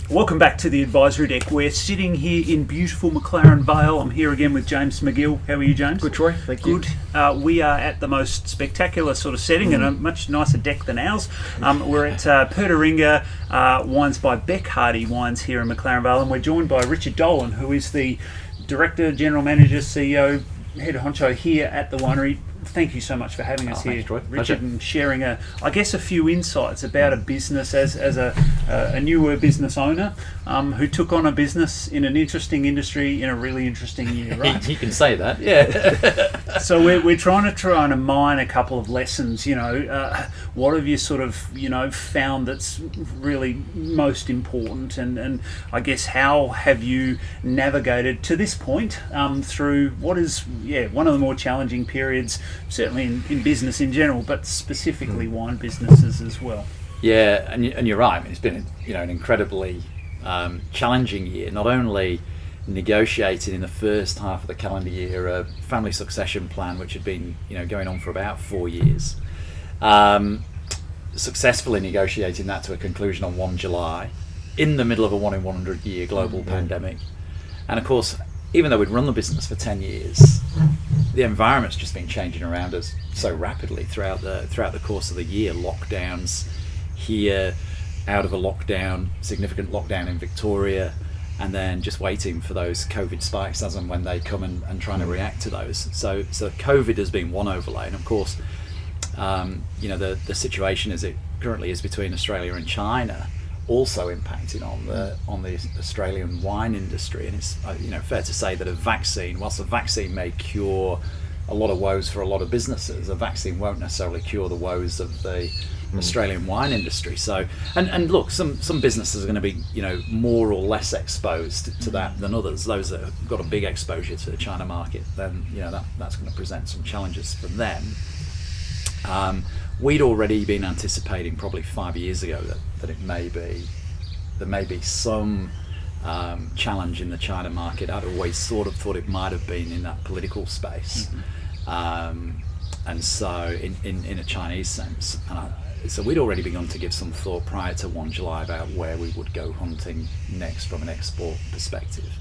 Welcome back to the Advisory Deck. We're sitting here in beautiful McLaren Vale. I'm here again with James McGill. How are you, James? Good, Troy. Thank you. Good. We are at the most spectacular sort of setting and a much nicer deck than ours. We're at Pertaringa Wines by Bec Hardy Wines here in McLaren Vale, and we're joined by Richard Dolan, who is the Director, General Manager, CEO, Head honcho here at the winery. Thank you so much for having us here, thanks, Troy. Richard, and sharing a few insights about a business as a newer business owner who took on a business in an interesting industry in a really interesting year, right? You can say that, yeah. So we're trying to mine a couple of lessons. What have you sort of found that's really most important, and I guess how have you navigated to this point through what is one of the more challenging periods, certainly in business in general, but specifically wine businesses as well. Yeah, and you're right. I mean, it's been an incredibly challenging year. Not only negotiating in the first half of the calendar year a family succession plan, which had been going on for about 4 years, successfully negotiating that to a conclusion on 1 July, in the middle of a 1 in 100 year global pandemic, and of course, even though we'd run the business for 10 years, the environment's just been changing around us so rapidly throughout the course of the year. Lockdowns here, out of a lockdown, significant lockdown in Victoria, and then just waiting for those COVID spikes as and when they come and trying to react to those. So COVID has been one overlay, and of course, the situation as it currently is between Australia and China also impacting on the Australian wine industry. And it's fair to say that whilst a vaccine may cure a lot of woes for a lot of businesses, a vaccine won't necessarily cure the woes of the Australian wine industry. So and look, some businesses are going to be more or less exposed to that than others. Those that have got a big exposure to the China market, then that's going to present some challenges for them. We'd already been anticipating probably 5 years ago that there may be some challenge in the China market. I'd always sort of thought it might have been in that political space, and so in a Chinese sense. So we'd already begun to give some thought prior to 1 July about where we would go hunting next from an export perspective.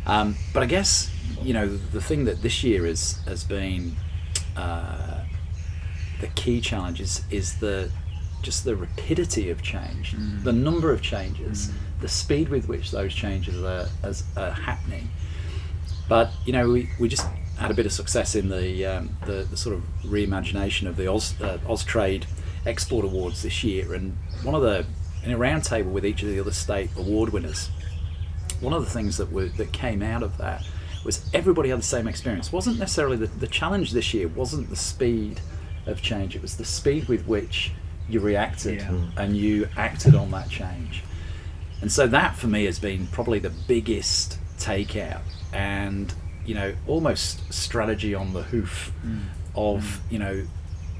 But I guess the thing that this year has been the key challenge is just the rapidity of change, the number of changes, the speed with which those changes are happening. But we just had a bit of success in the sort of reimagination of the Austrade Export Awards this year, and in a round table with each of the other state award winners, one of the things that came out of that was everybody had the same experience. It wasn't necessarily the challenge this year wasn't the speed of change, it was the speed with which you reacted and you acted on that change. And so that for me has been probably the biggest takeout, and almost strategy on the hoof of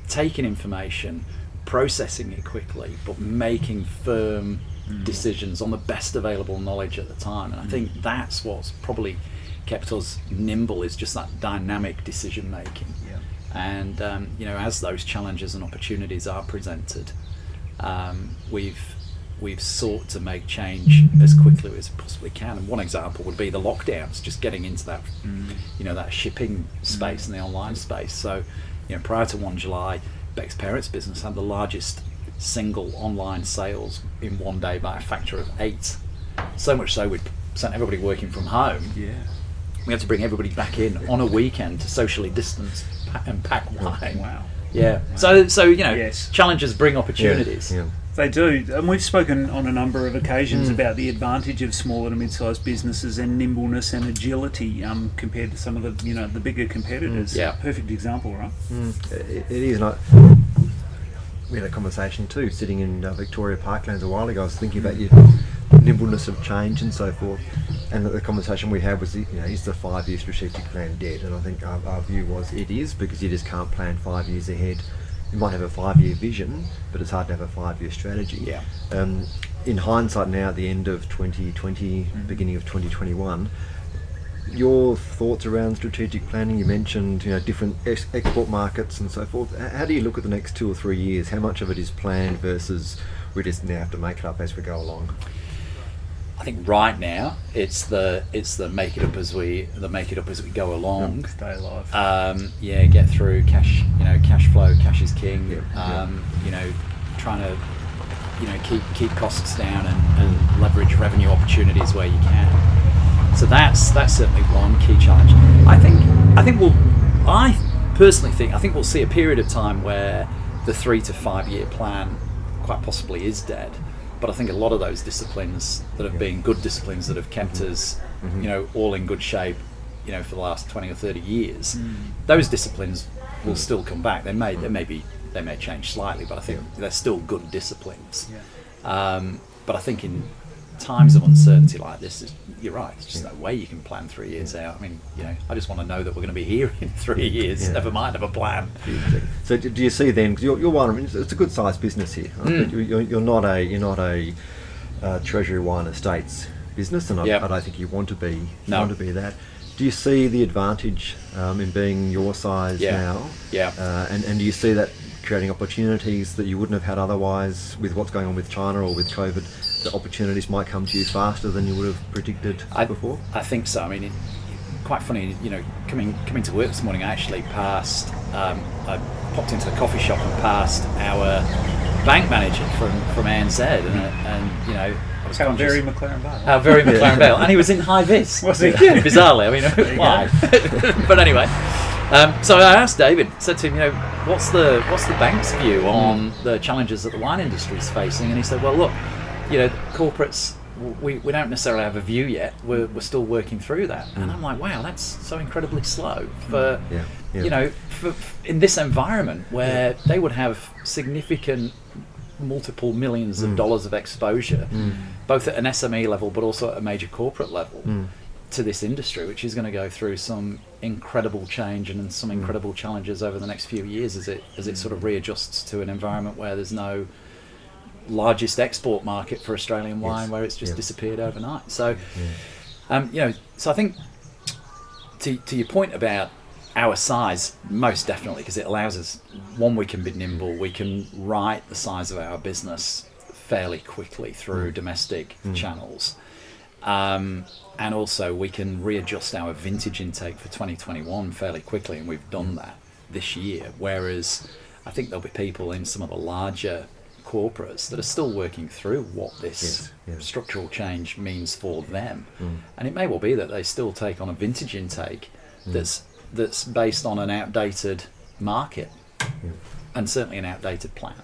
taking information, processing it quickly, but making firm decisions on the best available knowledge at the time. And I think that's what's probably kept us nimble, is just that dynamic decision making. And as those challenges and opportunities are presented, we've sought to make change as quickly as we possibly can. And one example would be the lockdowns, just getting into that that shipping space and the online space. So prior to 1 July, Bec's parents' business had the largest single online sales in one day by a factor of 8. So much so we'd sent everybody working from home. We had to bring everybody back in on a weekend to socially distance and pack wine. Wow. Yeah. So challenges bring opportunities. Yeah. They do, and we've spoken on a number of occasions about the advantage of smaller to mid-sized businesses and nimbleness and agility compared to some of the bigger competitors. Perfect example, right? It is. We had a conversation too, sitting in Victoria Parklands a while ago. I was thinking about your nimbleness of change and so forth, and the conversation we had was, is the 5-year strategic plan dead? And I think our view was it is, because you just can't plan 5 years ahead. You might have a 5-year vision, but it's hard to have a 5-year strategy. In hindsight now, at the end of 2020, beginning of 2021, your thoughts around strategic planning? You mentioned different export markets and so forth. How do you look at the next 2 or 3 years? How much of it is planned versus we just now have to make it up as we go along? I think right now it's the make it up as we go along. Stay alive. Get through cash. Cash flow. Cash is king. Trying to keep costs down and leverage revenue opportunities where you can. So that's certainly one key challenge. I personally think we'll see a period of time where the 3 to 5 year plan quite possibly is dead. But I think a lot of those disciplines that have been good disciplines that have kept us, all in good shape, for the last 20 or 30 years, those disciplines will still come back. They may change slightly, but I think they're still good disciplines. But I think in times of uncertainty like this, you're right, there's just no way you can plan 3 years out. I mean, I just want to know that we're going to be here in 3 years, never mind have a plan. So do you see then, because you're one, it's a good sized business here, right? You're not a Treasury Wine Estates business, and I don't think you want to be. You want to be that. Do you see the advantage in being your size now? And do you see that creating opportunities that you wouldn't have had otherwise with what's going on with China or with COVID? The opportunities might come to you faster than you would have predicted before? I think so. I mean, quite funny, coming to work this morning, I actually passed, I popped into the coffee shop and passed our bank manager from ANZ, and I was conscious. Very McLaren Vale. How very McLaren Vale. And he was in high vis. Was he? Bizarrely, I mean, why? But anyway, so I asked David, said to him, what's the bank's view on the challenges that the wine industry is facing? And he said, well, look, corporates, we don't necessarily have a view yet. We're still working through that. And I'm like, wow, that's so incredibly slow for, for in this environment where they would have significant multiple millions of dollars of exposure, both at an SME level, but also at a major corporate level to this industry, which is going to go through some incredible change and some incredible challenges over the next few years as it sort of readjusts to an environment where there's no largest export market for Australian wine, where it's just disappeared overnight. So, so I think to your point about our size, most definitely, because it allows us, one, we can be nimble, we can right the size of our business fairly quickly through domestic channels, and also we can readjust our vintage intake for 2021 fairly quickly, and we've done that this year, whereas I think there'll be people in some of the larger corporates that are still working through what this structural change means for them, and it may well be that they still take on a vintage intake that's based on an outdated market and certainly an outdated plan.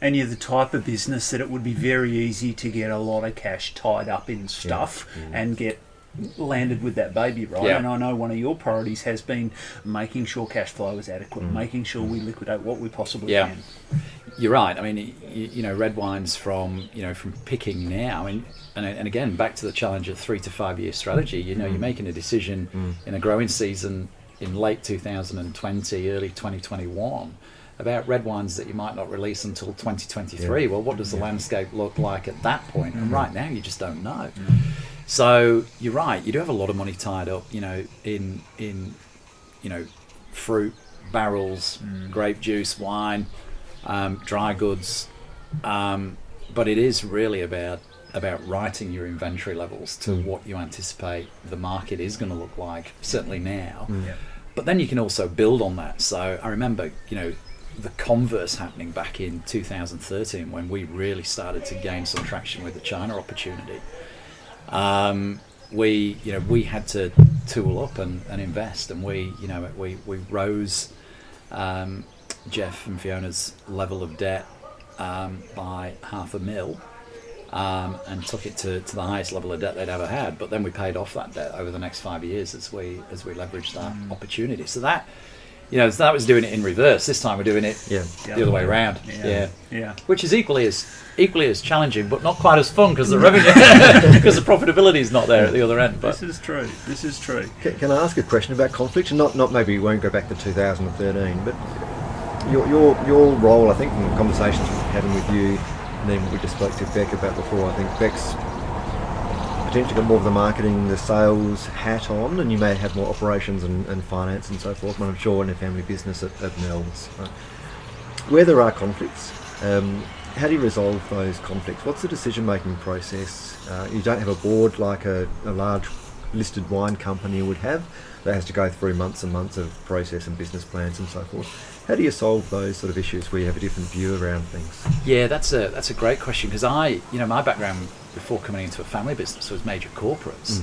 And you're the type of business that it would be very easy to get a lot of cash tied up in stuff and get landed with that baby, right? And I know one of your priorities has been making sure cash flow is adequate, making sure we liquidate what we possibly can. You're right. I mean, red wines from picking now. I mean, and again, back to the challenge of 3 to 5 year strategy. You're making a decision in a growing season in late 2020, early 2021, about red wines that you might not release until 2023. Well, what does the landscape look like at that point? And right now, you just don't know. So you're right. You do have a lot of money tied up, in fruit, barrels, grape juice, wine, dry goods, but it is really about writing your inventory levels to what you anticipate the market is going to look like, certainly now. But then you can also build on that. So I remember, the converse happening back in 2013 when we really started to gain some traction with the China opportunity. We had to tool up and invest, and we rose Jeff and Fiona's level of debt by $500,000 and took it to the highest level of debt they'd ever had. But then we paid off that debt over the next 5 years as we leveraged that opportunity. So that that was doing it in reverse. This time we're doing it the other way around. Which is equally as challenging, but not quite as fun because the revenue, because the profitability is not there at the other end. But This is true. Can I ask a question about conflict? And not maybe we won't go back to 2013, but your role, I think, in the conversations we're having with you, and then we just spoke to Bec about before. I think Bec's potentially got more of the marketing, the sales hat on, and you may have more operations and finance and so forth. But I'm sure in a family business at Mel's, right? Where there are conflicts, how do you resolve those conflicts? What's the decision-making process? You don't have a board like a large listed wine company would have that has to go through months and months of process and business plans and so forth. How do you solve those sort of issues where you have a different view around things? Yeah, that's a great question, because my background before coming into a family business was major corporates.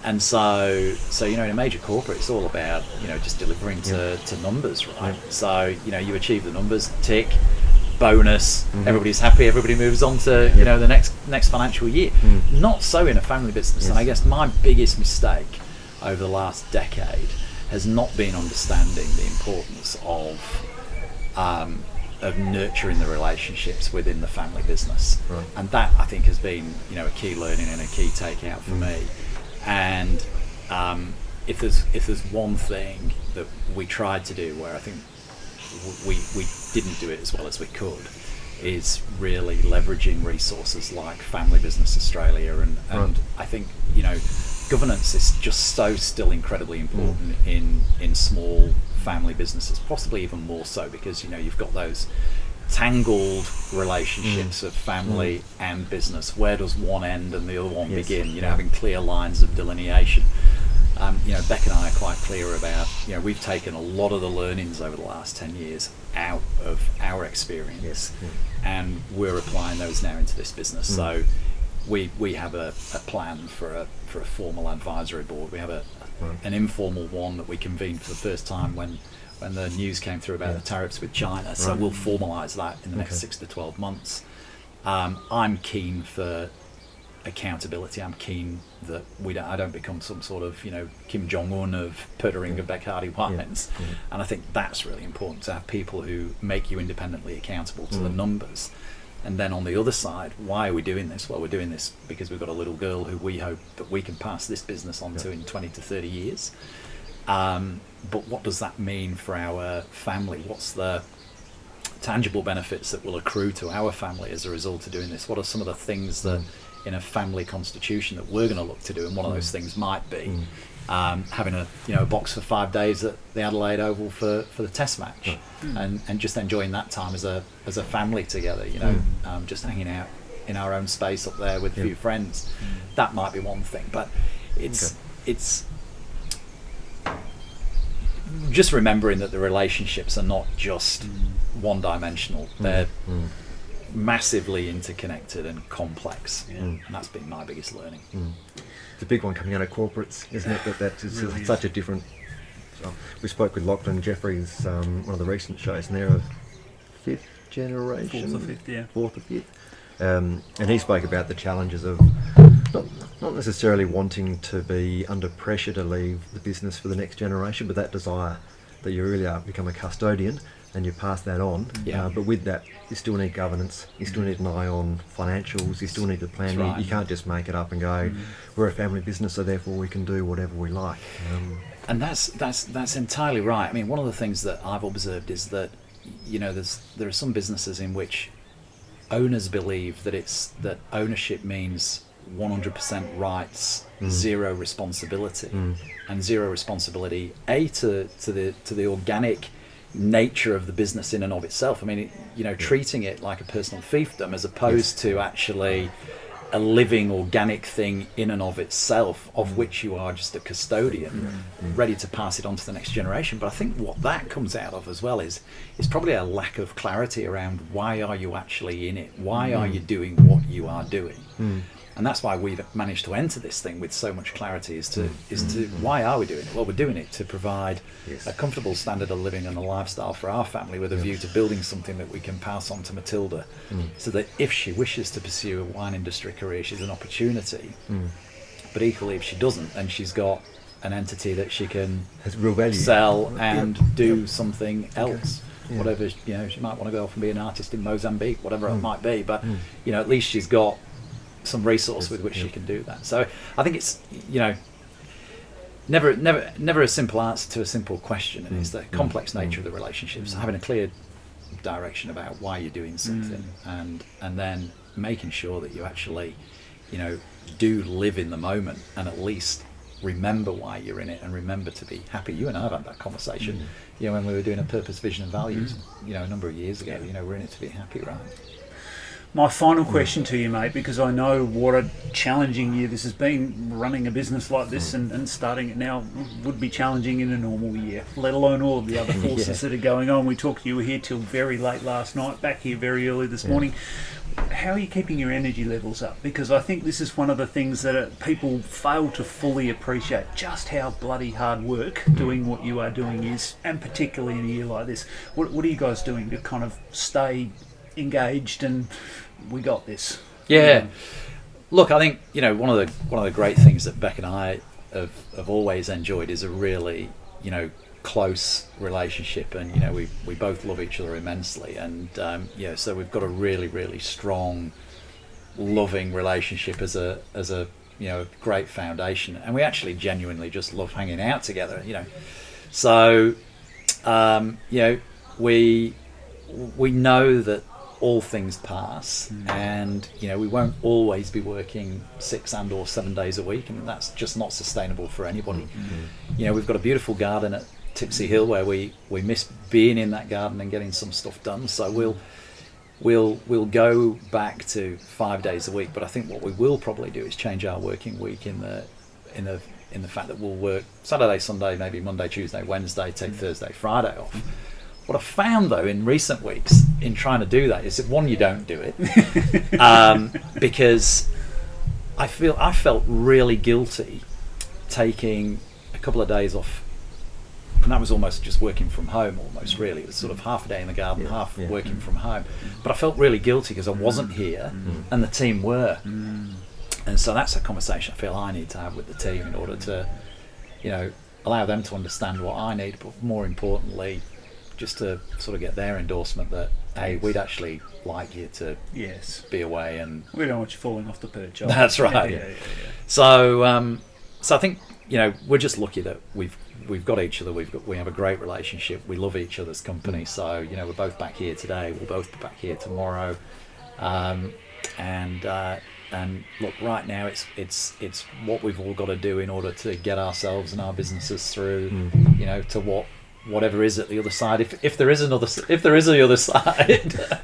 And so in a major corporate, it's all about, just delivering to numbers, right? Yeah. So, you achieve the numbers, tick, bonus, everybody's happy, everybody moves on to, the next financial year. Not so in a family business. Yes. And I guess my biggest mistake over the last decade has not been understanding the importance of nurturing the relationships within the family business. Right. And that, I think, has been, a key learning and a key takeout for me. And if there's one thing that we tried to do where I think we didn't do it as well as we could, is really leveraging resources like Family Business Australia, and Right. I think governance is just still incredibly important in small family businesses, possibly even more so, because you've got those tangled relationships of family and business. Where does one end and the other one Yes. begin? Having clear lines of delineation. Bec and I are quite clear about, we've taken a lot of the learnings over the last 10 years out of our experience, Yes. and we're applying those now into this business. So we have a plan for a formal advisory board. We have an informal one that we convened for the first time when the news came through about the tariffs with China. So we'll formalise that in the next 6 to 12 months. I'm keen for accountability. I'm keen that I don't become some sort of Kim Jong-un of Pertaringa Bec Hardy Wines. And I think that's really important, to have people who make you independently accountable to the numbers. And then on the other side, why are we doing this? Well, we're doing this because we've got a little girl who we hope that we can pass this business on to in 20 to 30 years. But what does that mean for our family? What's the tangible benefits that will accrue to our family as a result of doing this? What are some of the things that in a family constitution that we're going to look to do? And one of those things might be having a box for 5 days at the Adelaide Oval for the Test match, and just enjoying that time as a family together. Just hanging out in our own space up there with a few friends. That might be one thing, but it's just remembering that the relationships are not just one-dimensional. They're massively interconnected and complex, and that's been my biggest learning. It's a big one coming out of corporates, isn't it? That is Really such a different. We spoke with Lachlan Jeffries, one of the recent shows, and they're a fifth generation, fourth or fifth, and he spoke about the challenges of not necessarily wanting to be under pressure to leave the business for the next generation, but that desire that you really are become a custodian and you pass that on. But with that, you still need governance, you still need an eye on financials, you still need to plan. Right. You can't just make it up and go, we're a family business, so therefore we can do whatever we like. And that's entirely right. I mean, one of the things that I've observed is that there are some businesses in which owners believe that ownership means 100% rights, zero responsibility, and zero responsibility to the organic nature of the business in and of itself. I mean, treating it like a personal fiefdom as opposed to actually a living organic thing in and of itself, of which you are just a custodian, ready to pass it on to the next generation. But I think what that comes out of as well is probably a lack of clarity around why are you actually in it? Why are you doing what you are doing? And that's why we've managed to enter this thing with so much clarity is to why are we doing it? Well, we're doing it to provide a comfortable standard of living and a lifestyle for our family, with a view to building something that we can pass on to Matilda, so that if she wishes to pursue a wine industry career, she's an opportunity. But equally, if she doesn't, then she's got an entity that she can Has real value. sell and do something else. Whatever, she might want to go off and be an artist in Mozambique, whatever it might be, but at least she's got some resource with which she can do that. So I think it's never a simple answer to a simple question, and it's the complex nature of the relationships. Having a clear direction about why you're doing something, and then making sure that you actually do live in the moment, and at least remember why you're in it, and remember to be happy. You and I have had that conversation when we were doing a purpose, vision and values a number of years ago. We're in it to be happy, right? My final question to you, mate, because I know what a challenging year this has been. Running a business like this and starting it now would be challenging in a normal year, let alone all of the other forces that are going on. We talked, you were here till very late last night, back here very early this morning. How are you keeping your energy levels up? Because I think this is one of the things that people fail to fully appreciate, just how bloody hard work doing what you are doing is, and particularly in a year like this. What are you guys doing to kind of stay engaged and we got this? Yeah. Look, I think, you know, one of the great things that Bec and I have always enjoyed is a really, you know, close relationship, and you know, we both love each other immensely, and so we've got a really, really strong, loving relationship as a you know, great foundation, and we actually genuinely just love hanging out together, you know. So you know, we know that all things pass, and you know, we won't always be working 6 and or 7 days a week, and that's just not sustainable for anybody. You know, we've got a beautiful garden at Tipsy Hill where we miss being in that garden and getting some stuff done, so we'll go back to 5 days a week. But I think what we will probably do is change our working week in the fact that we'll work Saturday, Sunday, maybe Monday, Tuesday, Wednesday, take Thursday, Friday off. What I've found though in recent weeks in trying to do that is that, one, you don't do it because I felt really guilty taking a couple of days off, and that was almost just working from home, almost, really. It was sort of half a day in the garden, half working from home. But I felt really guilty because I wasn't here and the team were. And so that's a conversation I feel I need to have with the team in order to, you know, allow them to understand what I need, but more importantly, just to sort of get their endorsement that, hey, we'd actually like you to be away, and we don't want you falling off the perch. That's right. Yeah. So I think, you know, we're just lucky that we've got each other. We have a great relationship. We love each other's company. So, you know, we're both back here today. We'll both be back here tomorrow. And look, right now it's what we've all got to do in order to get ourselves and our businesses through, you know, to whatever is at the other side. If there is the other side,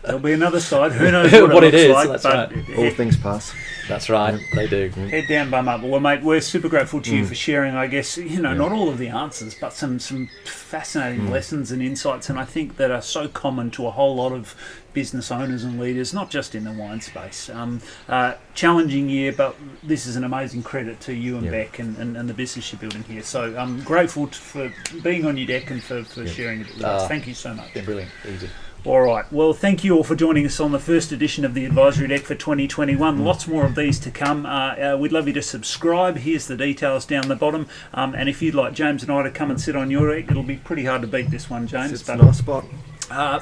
there'll be another side. Who knows what it is? Like, that's right. All things pass. That's right. They do. Head down, bum up. Well, mate, we're super grateful to you for sharing, I guess, you know, not all of the answers, but some fascinating lessons and insights, and I think that are so common to a whole lot of business owners and leaders, not just in the wine space. Challenging year, but this is an amazing credit to you and Bec and the business you're building here. So I'm grateful for being on your deck and for sharing it with us. Thank you so much. Been brilliant. Easy. All right. Well, thank you all for joining us on the first edition of the Advisory Deck for 2021. Lots more of these to come. We'd love you to subscribe. Here's the details down the bottom. And if you'd like James and I to come and sit on your deck, it'll be pretty hard to beat this one, James. It's a nice spot.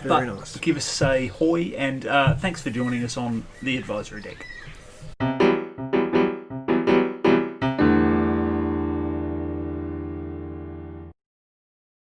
Very nice. Give us a hoy, and thanks for joining us on the Advisory Deck.